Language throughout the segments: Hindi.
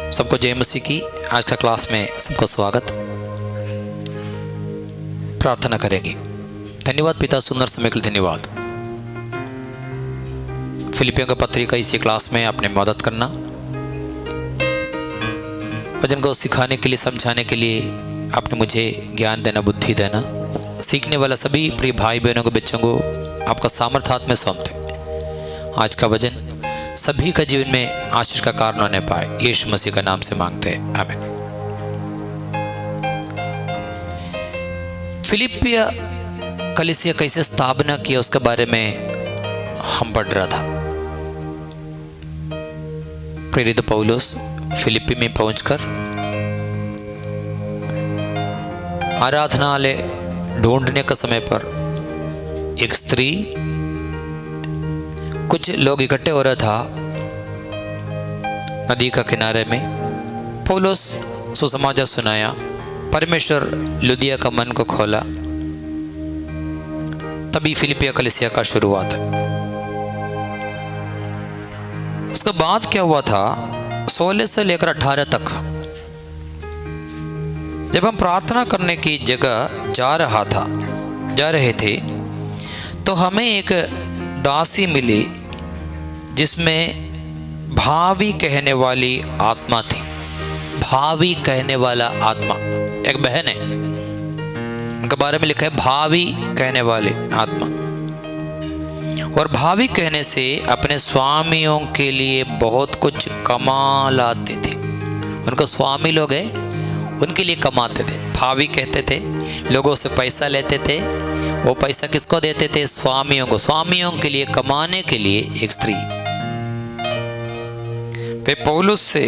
सबको जय मसीह की। आज का क्लास में सबको स्वागत। प्रार्थना करेंगे। धन्यवाद पिता, सुंदर समय के लिए धन्यवाद। फिलिपियों का पत्रिका इसी क्लास में आपने मदद करना, वचन को सिखाने के लिए, समझाने के लिए आपने मुझे ज्ञान देना, बुद्धि देना। सीखने वाला सभी प्रिय भाई बहनों को, बच्चों को आपका सामर्थ हाथ में सौंपते। आज का वचन सभी का जीवन में आशीष का कारण होने पाए, यीशु मसीह का नाम से मांगते हैं, आमीन। फिलिपिया कलीसिया कैसे स्थापना किया उसके बारे में हम पढ़ रहा था। प्रेरित पौलुस फिलिपी में पहुंचकर आराधनालय ढूंढने के समय पर एक स्त्री, कुछ लोग इकट्ठे हो रहा था नदी का किनारे में। पौलुस सुसमाचार सुनाया, परमेश्वर लुदिया का मन को खोला। तभी फिलिपिया कलीसिया का शुरुआत है। उसके बाद क्या हुआ था, 16 से लेकर 18 तक जब हम प्रार्थना करने की जगह जा रहे थे, तो हमें एक दासी मिली जिसमें भावी कहने वाली आत्मा थी। भावी कहने वाला आत्मा, एक बहन है, उनके बारे में लिखा है भावी कहने वाले आत्मा। और भावी कहने से अपने स्वामियों के लिए बहुत कुछ कमा लाते थे। उनको स्वामी लोग हैं, उनके लिए कमाते थे। भावी कहते थे, लोगों से पैसा लेते थे। वो पैसा किसको देते थे? स्वामियों को। स्वामियों के लिए कमाने के लिए एक स्त्री वे पौलुस से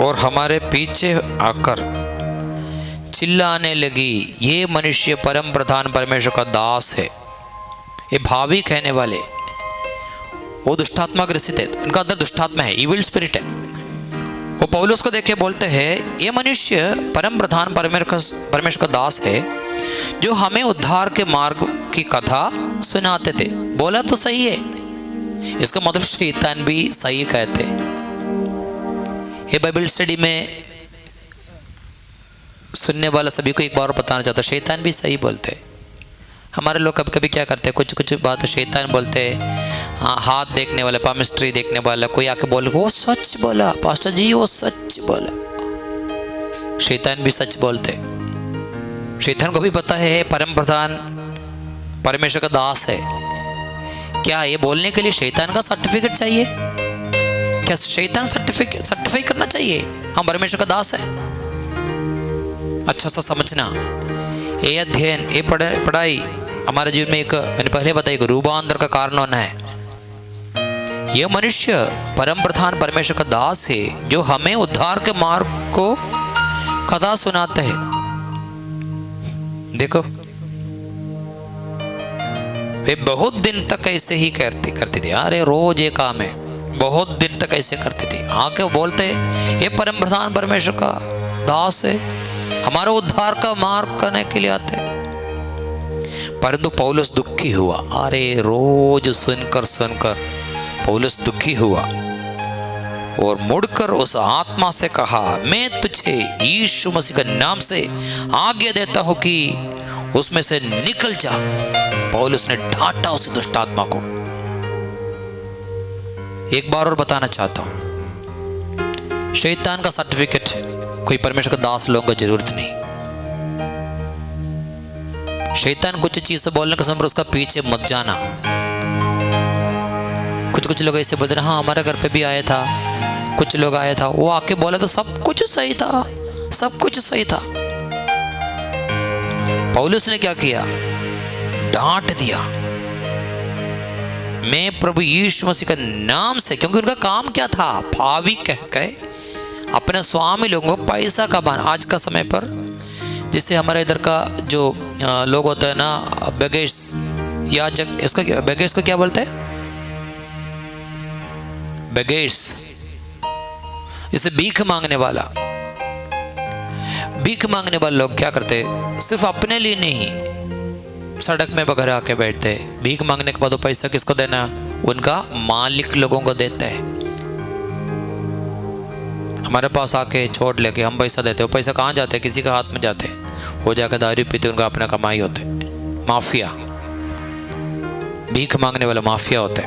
और हमारे पीछे आकर चिल्लाने लगी, ये मनुष्य परम प्रधान परमेश्वर का दास है। ये भावी कहने वाले वो दुष्टात्मा ग्रसित है, उनका अंदर दुष्टात्मा है, इविल स्पिरिट है। वो पौलुस को देख के बोलते हैं, ये मनुष्य परम प्रधान परमेश्वर का दास है, जो हमें उद्धार के मार्ग की कथा सुनाते थे। बोला तो सही है, इसका मतलब शैतान भी सही कहते। ये बाइबल स्टडी में सुनने वाला सभी को एक बार बताना चाहता, शैतान भी सही बोलते। हमारे लोग कभी कभी क्या करते हैं, कुछ कुछ बात शैतान बोलते हैं। हाँ, हाथ देखने वाला, पामिस्ट्री देखने वाला कोई आके बोले, वो सच बोला पास्टर जी, वो सच बोला। शैतान भी सच बोलते। शैतान को भी पता है परम प्रधान परमेश्वर का दास है। क्या ये बोलने के लिए शैतान का सर्टिफिकेट चाहिए? क्या शैतान सर्टिफाई करना चाहिए हम परमेश्वर का दास है? अच्छा सा समझना, ये अध्ययन, ये पढ़ाई हमारे जीवन में एक, मैंने पहले बताया, एक रूपांतर का कारण होना है। यह मनुष्य परम प्रधान परमेश्वर का दास है, जो हमें उद्धार के मार्ग को कथा सुनाते हैं। देखो, वे बहुत दिन तक ऐसे ही करती थी। अरे रोज ये काम है, बहुत दिन तक ऐसे करती थी। आके बोलते, ये परम प्रधान परमेश्वर का दास है, हमारा उद्धार का मार्ग करने के लिए आते। परंतु पौलुस दुखी हुआ। अरे रोज सुनकर पौलुस दुखी हुआ और मुड़कर उस आत्मा से कहा, मैं तुझे यीशु मसीह के नाम से आज्ञा देता हूं कि उसमें से निकल जा। पौलुस ने डांटा उस दुष्ट आत्मा को। एक बार और बताना चाहता हूं, शैतान का सर्टिफिकेट कोई परमेश्वर का दास लोगों को जरूरत नहीं। शैतान कुछ चीज से बोलने का समय उसका पीछे मत जाना। कुछ लोग ऐसे बोलते हैं, हाँ हमारे घर पे भी आया था, कुछ लोग आया था, वो आके बोला तो सब कुछ सही था, सब कुछ सही था। पौलुस ने क्या किया? डांट दिया। मैं प्रभु यीशु मसीह के नाम से, क्योंकि उनका काम क्या था? भावी कह के अपने स्वामी लोगों को पैसा कमाना। आज का समय पर जिससे हमारे इधर का जो लोग होता है ना, बेगेस या इसका बेगेस को क्या बोलते हैं? बेगेस, जिसे भीख मांगने वाला। भीख मांगने वाले लोग क्या करते? सिर्फ अपने लिए नहीं, सड़क में बगैर आके बैठते। भीख मांगने के बाद वो पैसा किसको देना? उनका मालिक लोगों को देता है। हमारे पास आके छोड़ लेके हम पैसा देते, वो पैसा कहाँ जाते, किसी के हाथ में जाते, वो जाकर दारू पीते, उनका अपना कमाई होते। माफिया, भीख मांगने वाला माफिया होते।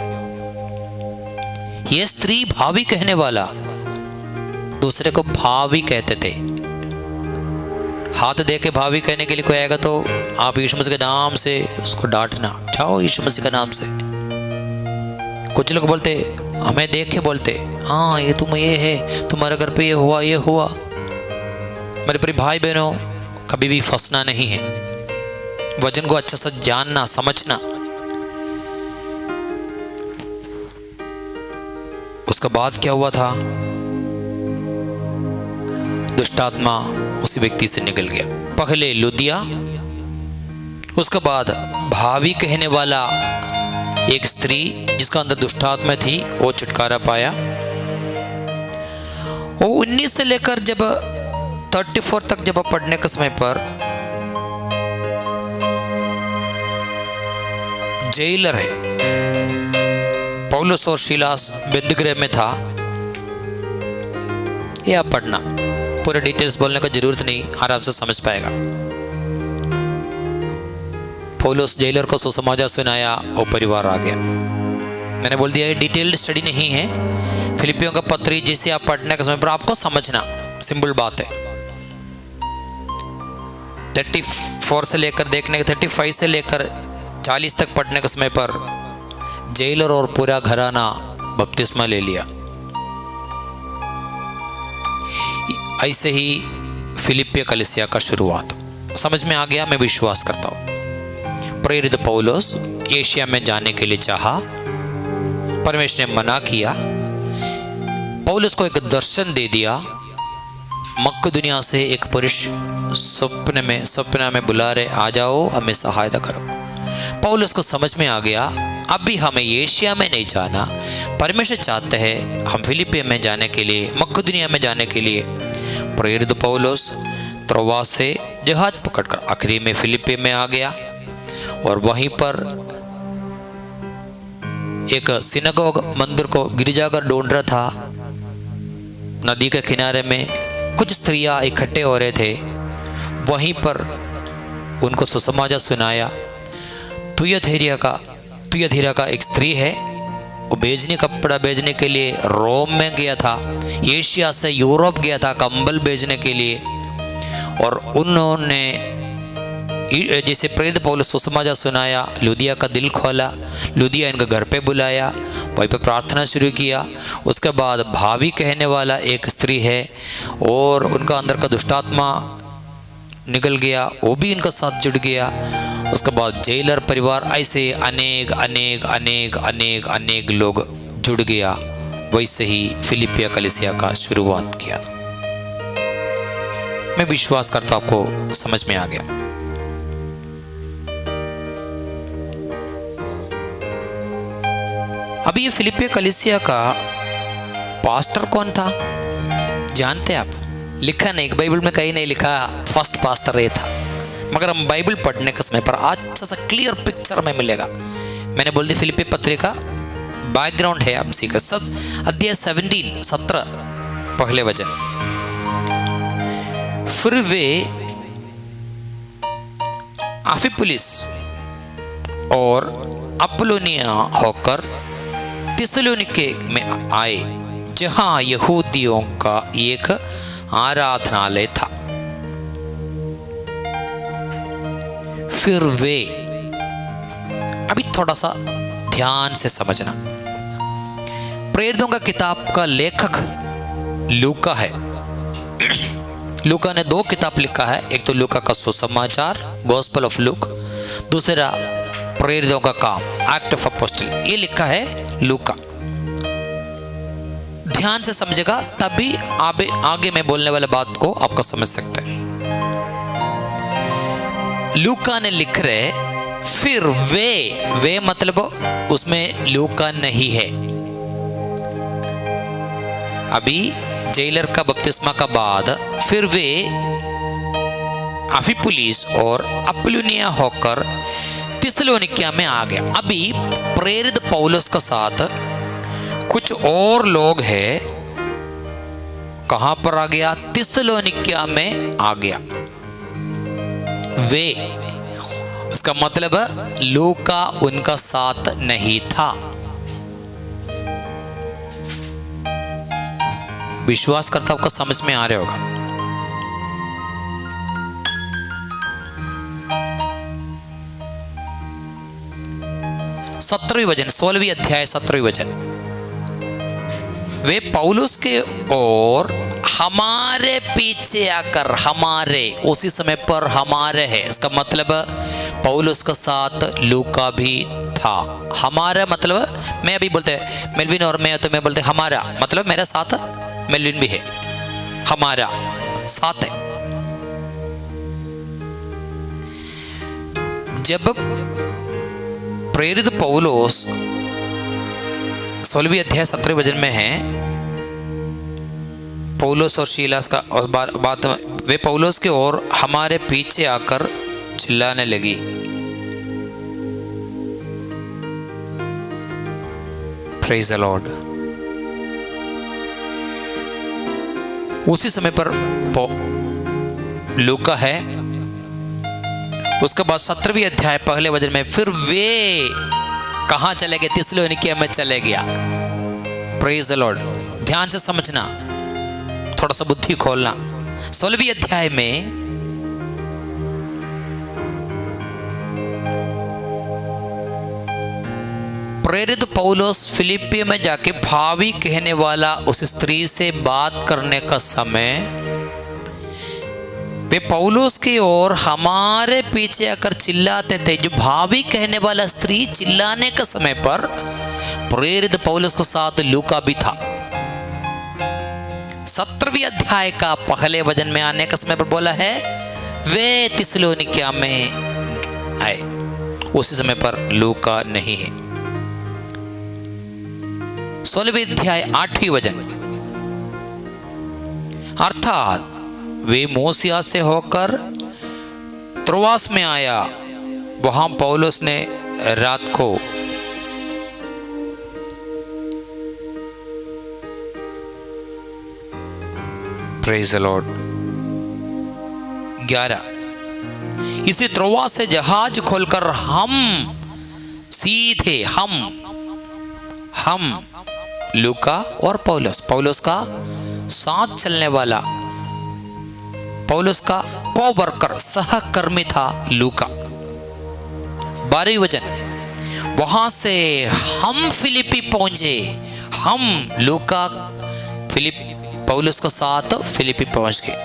ये स्त्री भावी कहने वाला, दूसरे को भावी कहते थे। हाथ दे के भावी कहने के लिए कोई आएगा तो आप यीशु मसीह के नाम से उसको डांटना, जाओ यीशु मसीह के नाम से। कुछ लोग बोलते, हमें देख के बोलते, हाँ ये तुम ये है, तुम्हारे घर पे ये हुआ ये हुआ। मेरे प्रिय भाई बहनों, कभी भी फंसना नहीं है, वचन को अच्छा से जानना समझना। उसके बाद क्या हुआ था, दुष्ट आत्मा उसी व्यक्ति से निकल गया। पहले लुदिया, उसके बाद भावी कहने वाला एक स्त्री जिसका अंदर दुष्ट आत्मा थी, वो छुटकारा पाया। वो 19 से लेकर जब 34 तक जब पढ़ने के समय पर जेलर है, पौलुस और सीलास बंदीगृह में था। यह आप पढ़ना, पूरे डिटेल्स बोलने का जरूरत नहीं, आराम से समझ पाएगा। पौलुस जेलर को सुसमाचार सुनाया, वो परिवार आ गया। मैंने बोल दिया ये डिटेल्ड स्टडी नहीं है, फिलिपियों का पत्री जिसे आप पढ़ने के समय पर आपको समझना, सिंपल बात है। 34 से लेकर देखने 35 से लेकर 40 तक पढ़ने के समय पर जेलर और पूरा घराना बपतिस्मा ले लिया। ऐसे ही फिलिपिया कलीसिया का शुरुआत समझ में आ गया, मैं विश्वास करता हूँ। प्रेरित पौलुस एशिया में जाने के लिए चाहा, परमेश्वर ने मना किया। पौलुस को एक दर्शन दे दिया, मक्केदुनिया से एक पुरुष सपना में बुला रहे, आ जाओ हमें सहायता करो। पौलुस को समझ में आ गया, अब भी हमें एशिया में नहीं जाना, परमेश्वर चाहते हैं हम फिलिपिया में जाने के लिए, मक्केदुनिया में जाने के लिए। प्रेरित पौलुस त्रोआस से जहाज पकड़कर आखिरी में फिलिपिया में आ गया और वहीं पर एक सिनगोग मंदिर को गिरजाघर ढूंढ रहा था। नदी के किनारे में कुछ स्त्रियां इकट्ठे हो रहे थे, वहीं पर उनको सुसमाचार सुनाया। तुयथीरा का एक स्त्री है, वो कपड़ा बेचने के लिए रोम में गया था, एशिया से यूरोप गया था कंबल बेचने के लिए। और उन्होंने जैसे प्रेरित पौलुस सुसमाचार सुनाया, लुदिया का दिल खोला, लुदिया इनका घर पे बुलाया, वहीं पे प्रार्थना शुरू किया। उसके बाद भावी कहने वाला एक स्त्री है और उनका अंदर का दुष्टात्मा निकल गया, वो भी इनका साथ जुड़ गया। उसके बाद जेलर परिवार, ऐसे अनेक अनेक अनेक अनेक अनेक लोग जुड़ गया। वैसे ही फिलिपिया कलीसिया का शुरुआत किया था। मैं विश्वास करता हूं आपको समझ में आ गया। अभी ये फिलिपिया कलीसिया का पास्टर कौन था जानते आप? लिखा नहीं, बाइबल में कहीं नहीं लिखा फर्स्ट पास्टर ये था, मगर हम बाइबल पढ़ने के समय पर अच्छा सा क्लियर पिक्चर में मिलेगा। मैंने बोल दी फिलिपिया पत्रिका बैकग्राउंड है, आप सीख सच अध्याय 17 पहले वचन। फिर वे अफिपुलिस और अपुल्लोनिया होकर थिस्सलुनीके में आए, जहां यहूदियों का एक आराधनालय था। फिर वे, अभी थोड़ा सा ध्यान से समझना, प्रेरितों का किताब का लेखक लूका है। लूका ने 2 किताब लिखा है, एक तो लूका का सुसमाचार गॉस्पेल ऑफ लूक, दूसरा प्रेरितों का काम एक्ट ऑफ अपोस्टल, ये लिखा है लूका। ध्यान से समझेगा तभी आगे मैं बोलने वाले बात को आपको समझ सकते हैं। लूका ने लिख रहे, फिर वे मतलब उसमें लूका नहीं है। अभी जेलर का बपतिस्मा का बाद फिर वे अफिपुलिस और अपुल्लोनिया होकर थिस्सलुनीके में आ गया। अभी प्रेरित पौलुस के साथ कुछ और लोग हैं कहां पर आ गया? थिस्सलुनीकिया में आ गया। वे, इसका मतलब लूका उनका साथ नहीं था। विश्वास करता आपको समझ में आ रहा होगा। सत्रहवीं वचन, 16वीं अध्याय 17वीं वचन। वे पौलुस के और हमारे पीछे आकर, हमारे उसी समय पर हमारे है, इसका मतलब पौलुस का साथ लूका भी था। हमारा मतलब मैं अभी बोलते मेलविन और मैं, तो मैं बोलते हमारा मतलब मेरा साथ मेलविन भी है, हमारा साथ है। जब प्रेरित पौलुस 16वीं अध्याय 17वें वचन में है, पौलुस और शीलास का और बात वे पौलुस के और हमारे पीछे आकर चिल्लाने लगी। Praise the Lord. उसी समय पर लूका है। उसके बाद 17वीं अध्याय पहले वचन में फिर वे कहां चले गए? थिस्सलुनीकिया में चले गया। Praise the Lord. ध्यान से समझना, थोड़ा सा बुद्धि खोलना। 16वीं अध्याय में प्रेरित पौलुस फिलिप्पी में जाके भावी कहने वाला उस स्त्री से बात करने का समय वे पौलुस की ओर हमारे पीछे आकर चिल्लाते थे। जो भावी कहने वाला स्त्री चिल्लाने के समय पर प्रेरित पौलुस के साथ लूका भी था। 17वीं अध्याय का पहले वचन में आने के समय पर बोला है वे थिस्सलुनीकिया में आए। उसी समय पर लूका नहीं है। 16वीं अध्याय 8वीं वचन, अर्थात वे मूसिया से होकर त्रोआस में आया। वहां पौलुस ने रात को प्रेज द लॉर्ड 11 इसी त्रोआस से जहाज खोलकर हम सीधे हम लूका और पौलुस का साथ चलने वाला, पौलुस का को-वर्कर सहकर्मी था लूका। 12वें वचन, वहां से हम फिलिप्पी पहुंचे। हम लूका पौलुस के साथ फिलिप्पी पहुंच गए।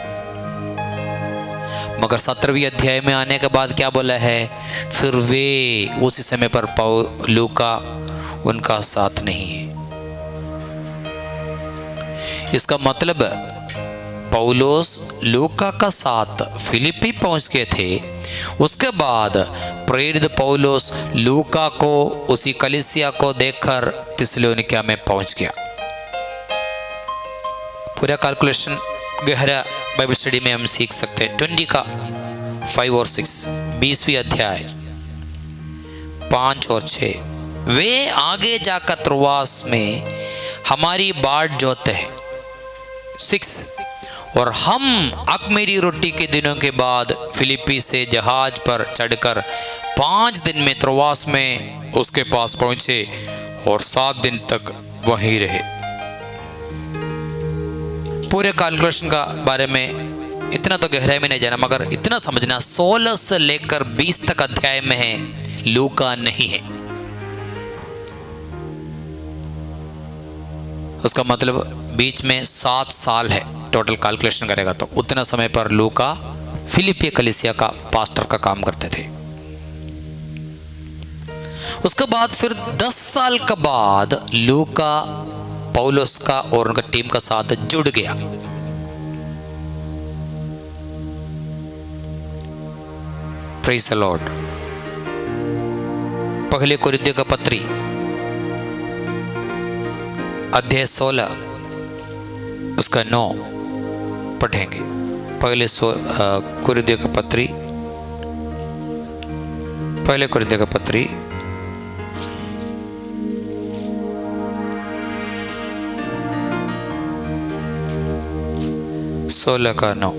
मगर 17वीं अध्याय में आने के बाद क्या बोला है? फिर वे उसी समय पर लूका उनका साथ नहीं है। इसका मतलब पौलुस लूका का साथ फिलिप्पी पहुंच गए थे। उसके बाद प्रेरित पौलुस लूका को, उसी कलीसिया को देखकर थिस्सलुनीकिया में पहुंच गया। पूरा कैलकुलेशन गहरा बाइबल स्टडी में हम सीख सकते हैं। 20 का 5 और 6, 20वीं अध्याय 5 और 6। वे आगे जाकर त्रोआस में हमारी बाट जोते हैं। 6, और हम अख़मीरी रोटी के दिनों के बाद फिलिप्पी से जहाज पर चढ़कर 5 दिन में त्रोआस में उसके पास पहुंचे और 7 दिन तक वहीं रहे। पूरे कैलकुलेशन का बारे में इतना तो गहराई में नहीं जाना, मगर इतना समझना 16 से लेकर 20 तक अध्याय में है, लूका नहीं है। उसका मतलब बीच में 7 साल है। टोटल कैलकुलेशन करेगा तो उतना समय पर लूका फिलिप्पी कलीसिया का पास्टर का काम करते थे। उसके बाद फिर 10 साल के बाद लूका पौलुस का और उनका टीम का साथ जुड़ गया। Praise the Lord. पहले कोरिन्थियों का पत्री अध्याय 16 उसका 9 पढ़ेंगे। पहले कोरिन्थियों का पत्री, पहले कोरिन्थियों का पत्री 16 का 9।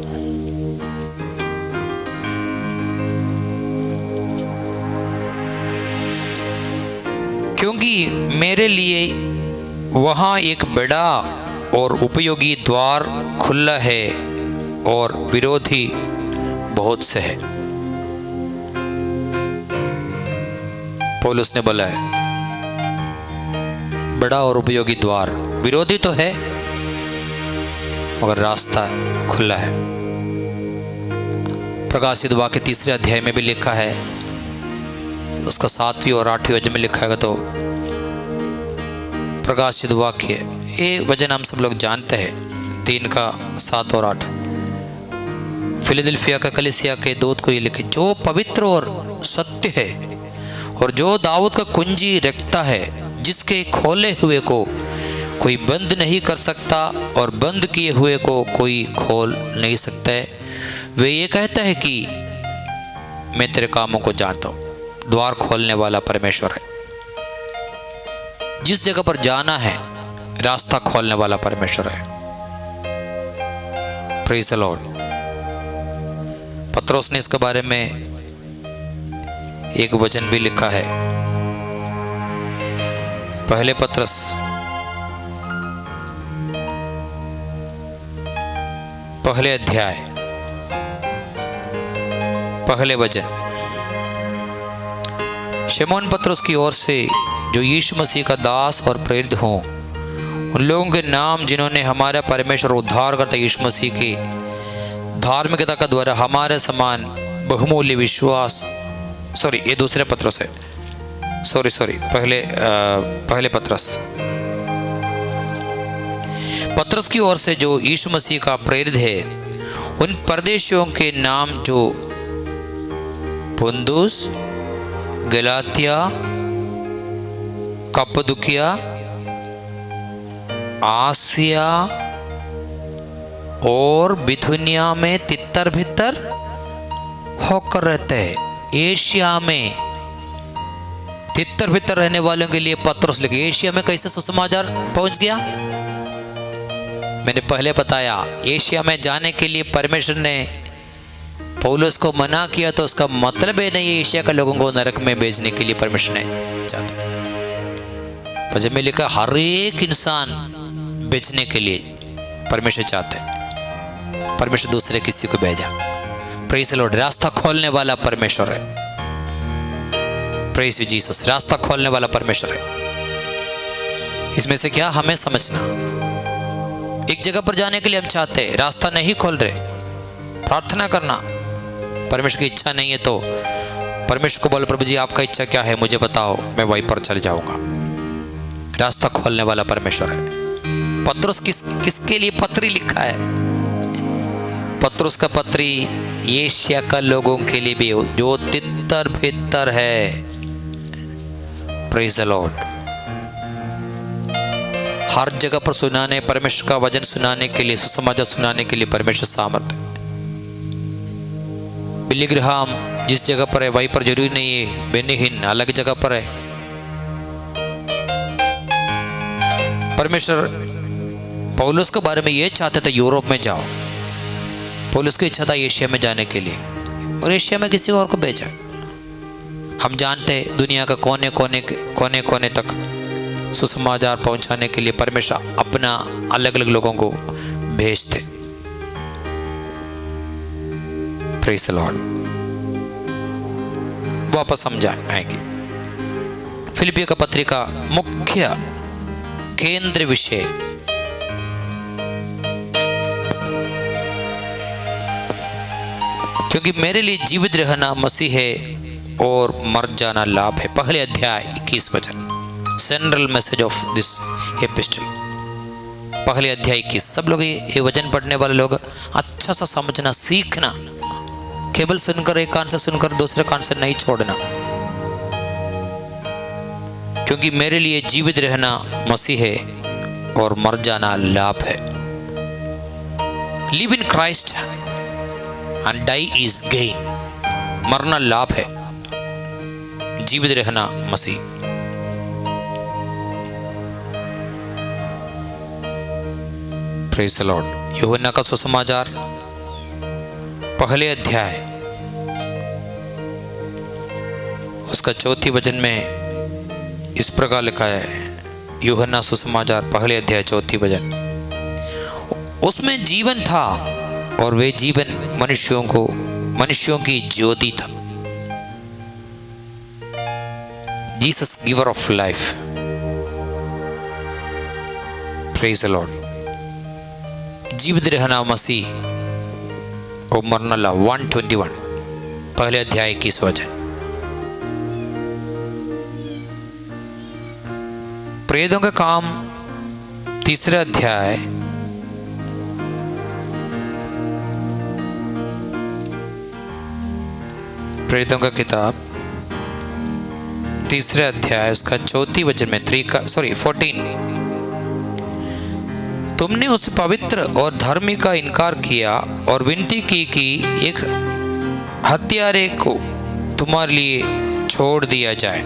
क्योंकि मेरे लिए वहाँ एक बड़ा और उपयोगी द्वार खुला है और विरोधी बहुत से है। पौलुस ने बोला है बड़ा और उपयोगी द्वार, विरोधी तो है मगर रास्ता खुला है। प्रकाशित वाक्य 3 अध्याय में भी लिखा है, उसका 7वीं और 8वीं वचन में लिखा है। तो प्रकाशित वाक्य ये वचन हम सब लोग जानते हैं, 3 का 7 और 8। फिलदेल्फिया का कलीसिया के दूत को ये लिखे, जो पवित्र और सत्य है और जो दाऊद का कुंजी रखता है, जिसके खोले हुए को कोई बंद नहीं कर सकता और बंद किए हुए को कोई खोल नहीं सकता है, वे ये कहता है कि मैं तेरे कामों को जानता हूँ। द्वार खोलने वाला परमेश्वर है। जिस जगह पर जाना है रास्ता खोलने वाला परमेश्वर है। Praise the Lord. पत्रोस ने इसके बारे में एक वचन भी लिखा है, पहले पत्रस 1 अध्याय 1 वचन। शमौन पत्रोस की ओर से, जो यीशु मसीह का दास और प्रेरित हों, उन लोगों के नाम जिन्होंने हमारा परमेश्वर उद्धार करता यीशु मसीह की धार्मिकता का द्वारा हमारे समान बहुमूल्य विश्वास, ये दूसरे पत्रोस है, पहले पत्रस की ओर से, जो यीशु मसीह का प्रेरित है, उन परदेशियों के नाम जो पुंदुस, गलातिया, कप्पदुकिया, आसिया और बिथुनिया में तितर भितर होकर रहते हैं। एशिया में तितर भितर रहने वालों के लिए पत्रोस लिखे। एशिया में कैसे सुसमाचार पहुंच गया? मैंने पहले बताया, एशिया में जाने के लिए परमेश्वर ने पौलुस को मना किया, तो उसका मतलब है नहीं एशिया के लोगों को नरक में भेजने के लिए परमेश्वर ने चाहता। पर जब मैं लिखा हर एक इंसान बेचने के लिए परमेश्वर चाहते हैं, परमेश्वर दूसरे किसी को भेजा। Praise the Lord. रास्ता खोलने वाला परमेश्वर है। Praise you Jesus. रास्ता खोलने वाला परमेश्वर है। इसमें से क्या हमें समझना, एक जगह पर जाने के लिए हम चाहते हैं, रास्ता नहीं खोल रहे, प्रार्थना करना। परमेश्वर की इच्छा नहीं है तो परमेश्वर को बोलो, प्रभु जी आपका इच्छा क्या है मुझे बताओ, मैं वहीं पर चल जाऊंगा। रास्ता खोलने वाला परमेश्वर है। पत्रुस किसके लिए पत्री लिखा है? पत्रुस का पत्री एशिया का लोगों के लिए भी, जो तितर भितर है। Praise the Lord. हर जगह पर सुनाने, परमेश्वर का वचन सुनाने के लिए, सुसमाचार सुनाने के लिए परमेश्वर सामर्थ्य है। बिली ग्राहम जिस जगह पर है वहीं पर जरूरी नहीं है बेनी हिन अलग जगह पर है। परमेश्वर पौलुस के बारे में ये चाहते थे यूरोप में जाओ, पौलुस की इच्छा था एशिया में जाने के लिए, और एशिया में किसी और को भेजा। हम जानते हैं दुनिया का कोने कोने तक सुसमाचार पहुंचाने के लिए परमेश्वर अपना अलग अलग लोगों को भेजते। Praise the Lord. वापस समझाएंगे। फिलिपियों का पत्रिका मुख्य केंद्र विषय क्योंकि मेरे लिए जीवित रहना मसीह है और मर जाना लाभ है। 1 अध्याय 21 वचन, central message of this epistle. 1 अध्याय 21। सब लोग ये वचन पढ़ने वाले लोग अच्छा सा समझना, सीखना, केवल सुनकर एक कान से सुनकर दूसरे कान से नहीं छोड़ना। क्योंकि मेरे लिए जीवित रहना मसीह है और मर जाना लाभ है। Live in Christ and die is gain. मरना लाभ है, जीवित रहना मसीह। Praise the Lord. यूहन्ना का सुसमाचार पहले अध्याय उसका 4 वचन में इस प्रकार लिखा है। यूहन्ना सुसमाचार पहले अध्याय 4 वचन, उसमें जीवन था और वे जीवन मनुष्यों की ज्योति था। Jesus giver of life, praise the Lord. जीवित रहना मसीह और मरना ला 121 पहले अध्याय 21 वचन। प्रेतों का काम 3 अध्याय प्रेतों का किताब 3 अध्याय उसका 4 वचन में 14, तुमने उस पवित्र और धर्मी का इनकार किया और विनती की कि एक हत्यारे को तुम्हारे लिए छोड़ दिया जाए।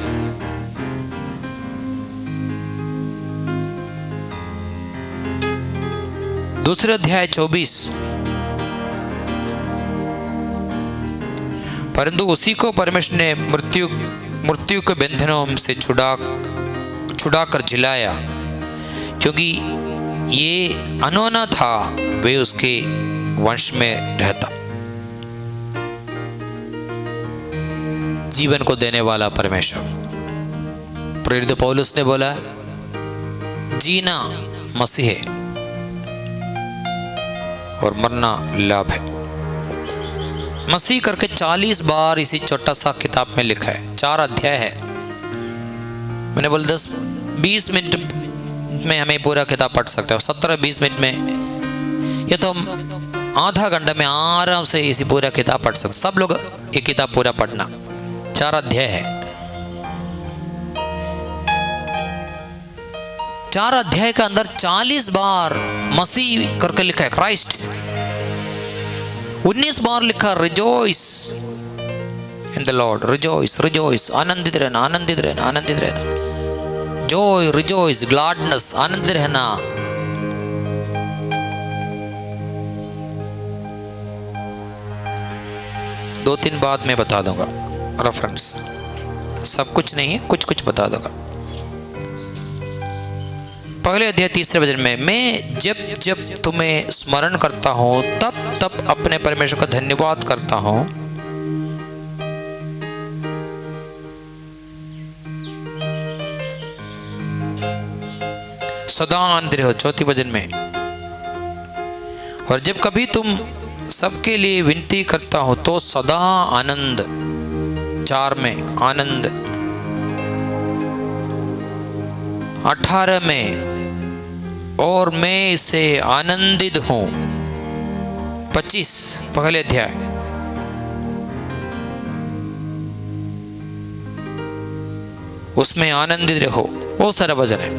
दूसरा अध्याय 24, परंतु उसी को परमेश्वर ने मृत्यु के बंधनों से छुड़ाकर जिलाया, क्योंकि ये अनोना था, वे उसके वंश में रहता। जीवन को देने वाला परमेश्वर। प्रेरित पौलुस ने बोला, जीना मसीह है और मरना लाभ है। मसीह करके 40 बार इसी छोटा सा किताब में लिखा है। 4 अध्याय है। मैंने बोला 10-20 मिनट में हमें पूरा किताब पढ़ सकते हो। 17-20 मिनट में ये तो हम आधा घंटा में आराम से इसी पूरा किताब पढ़ सकते। सब लोग ये किताब पूरा पढ़ना। 4 अध्याय है। 4 अध्याय के अंदर 40 बार मसीह करके लिखा है, क्राइस्ट। 19 बार लिखा rejoice in the Lord, rejoice rejoice, आनंदित रहना, आनंदित रहना, आनंदित रहना। जॉय, रिजॉइस, ग्लैडनेस, आनंदित रहना। दो तीन बात मैं बता दूंगा, रेफरेंस, सब कुछ नहीं है, कुछ कुछ बता दूंगा। पहले अध्याय 3 वचन में, मैं जब जब तुम्हें स्मरण करता हूं तब तब अपने परमेश्वर का धन्यवाद करता हूं। सदा आनंदित रहो, 4 वचन में। और जब कभी तुम सबके लिए विनती करता हो तो सदा आनंद, 4 में आनंद। 18 में, और मैं इसे आनंदित हूं। 25 पहले अध्याय। उसमें आनंदित रहो। बहुत सारा वचन है,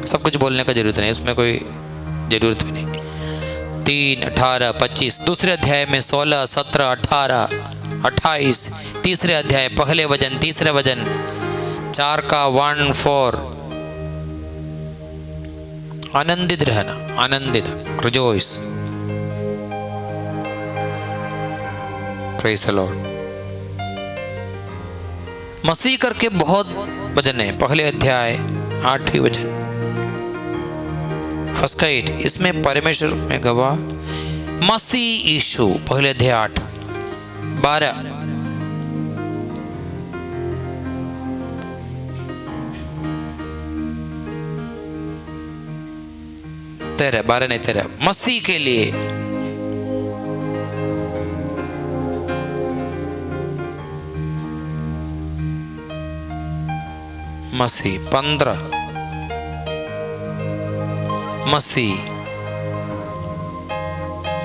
सब कुछ बोलने का जरूरत नहीं, उसमें कोई जरूरत भी नहीं। 3, 18, 25। दूसरे अध्याय में 16, 17, 18, 28। तीसरे अध्याय पहले वचन, तीसरे वचन, 4 का 1, 4। आनंदित रहना, आनंदित, रिजॉइस, प्रेज़ द लॉर्ड। मसीह करके बहुत वचन है। पहले अध्याय 8वें वचन, फर्स्ट का 8। इसमें परमेश्वर में गवाह मसीह यीशु, पहले अध्याय 8, 12। 13, 12 नहीं 13। मसीह के लिए मसीह 15, मसीह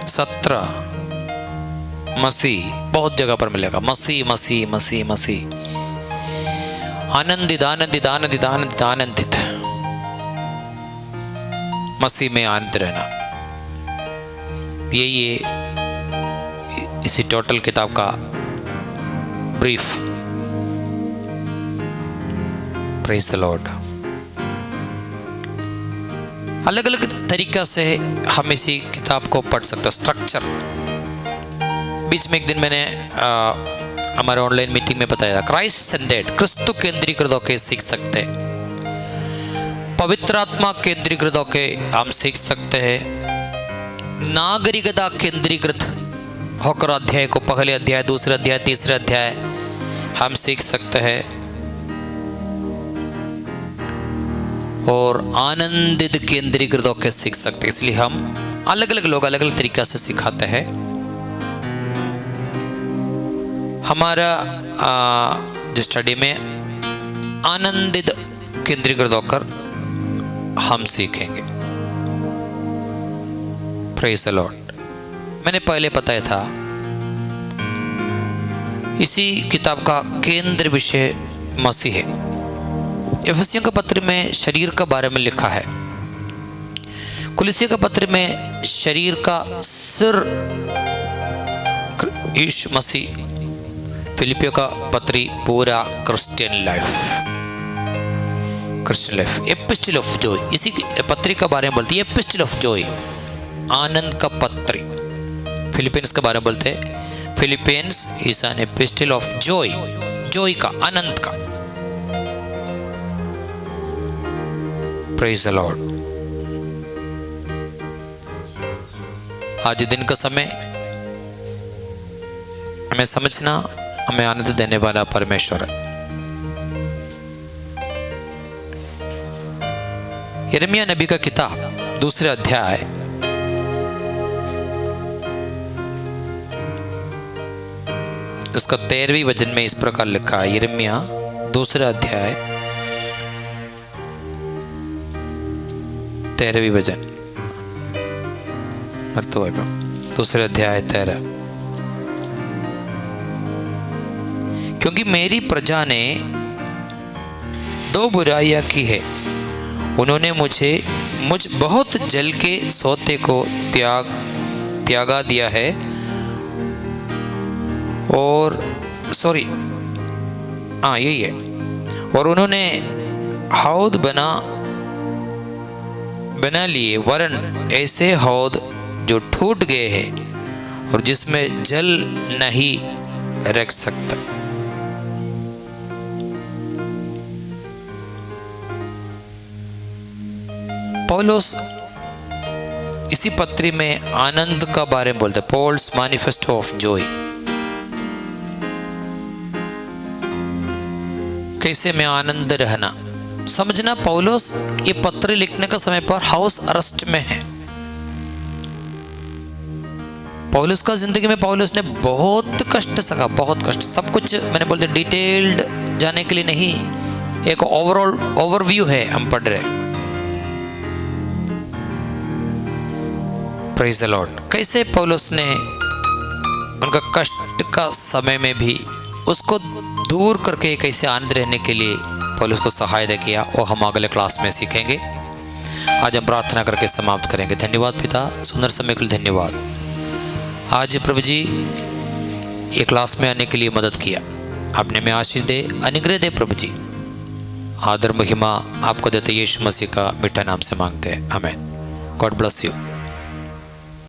17, मसीह बहुत जगह पर मिलेगा। मसीह मसीह मसीह मसीह। आनंदित आनंदित आनंदित आनंदित आनंदित, मसीह में आनंद रहना। ये इसी टोटल किताब का ब्रीफ। Praise the Lord. अलग अलग तरीक़ा से हम इसी किताब को पढ़ सकते हैं। स्ट्रक्चर, बीच में एक दिन मैंने हमारे ऑनलाइन मीटिंग में बताया, क्राइस्ट सेंटर्ड, क्रिस्तु केंद्रीकृत होकर सीख सकते हैं, पवित्र आत्मा केंद्रीकृत होकर हम सीख सकते हैं, नागरिकता केंद्रीकृत होकर अध्याय को, पहले अध्याय, दूसरे अध्याय, तीसरे अध्याय हम सीख सकते हैं, और आनंदित केंद्रीकृत होकर सीख सकते हैं। इसलिए हम अलग अलग लोग अलग अलग तरीक़ा से सिखाते हैं। हमारा जो स्टडी में आनंदित केंद्रीकृत होकर हम सीखेंगे। Praise the Lord. मैंने पहले बताया था इसी किताब का केंद्र विषय मसीह है। इफिसियों के पत्र में शरीर के बारे में लिखा है, कुलिसियों के पत्र में शरीर का सिर यीशु मसीह, फिलिपियों का पत्री पूरा Christian life, epistle of Joy, इसी पत्री के बारे में बोलती है, एपिस्टल ऑफ जॉय, आनंद का पत्री। फिलिपियंस के बारे में बोलते हैं, Philippians is an epistle of Joy, Joy का, आनंद का। Praise the Lord. आज दिन का समय हमें समझना, हमें आनंद देने वाला परमेश्वर है। यिर्मयाह नबी का किताब दूसरे अध्याय उसका 13वीं वचन में इस प्रकार लिखा है। यिर्मयाह दूसरा अध्याय 13वीं वचन, दूसरे अध्याय 13। क्योंकि मेरी प्रजा ने दो बुराइयां की है, उन्होंने मुझ बहुत जल के सोते को त्यागा दिया है, और यही है, और उन्होंने हौद बना लिए, वरन ऐसे हौद जो टूट गए हैं और जिसमें जल नहीं रख सकता। पौलुस इसी पत्री में आनंद का बारे में बोलते हैं, पॉल्स मैनिफेस्टो ऑफ जॉय। कैसे में आनंद रहना समझना। पौलुस ये पत्र लिखने का समय पर हाउस अरेस्ट में है। पौलुस का जिंदगी में पौलुस ने बहुत कष्ट सहा, बहुत कष्ट। सब कुछ मैंने बोलते डिटेल्ड जाने के लिए नहीं, एक ओवरऑल ओवरव्यू है हम पढ़ रहे। Praise the Lord. कैसे पौलुस ने उनका कष्ट का समय में भी उसको दूर करके कैसे आनंद रहने के लिए पौलुस को सहायता किया, और हम अगले क्लास में सीखेंगे। आज हम प्रार्थना करके समाप्त करेंगे। धन्यवाद पिता, सुंदर समय के लिए धन्यवाद। आज प्रभु जी ये क्लास में आने के लिए मदद किया, आपने में आशीष दे, अनुग्रह दे प्रभु जी। आदर महिमा आपको देते यीशु मसीह का मीठा नाम से मांगते हैं, आमीन। God bless you.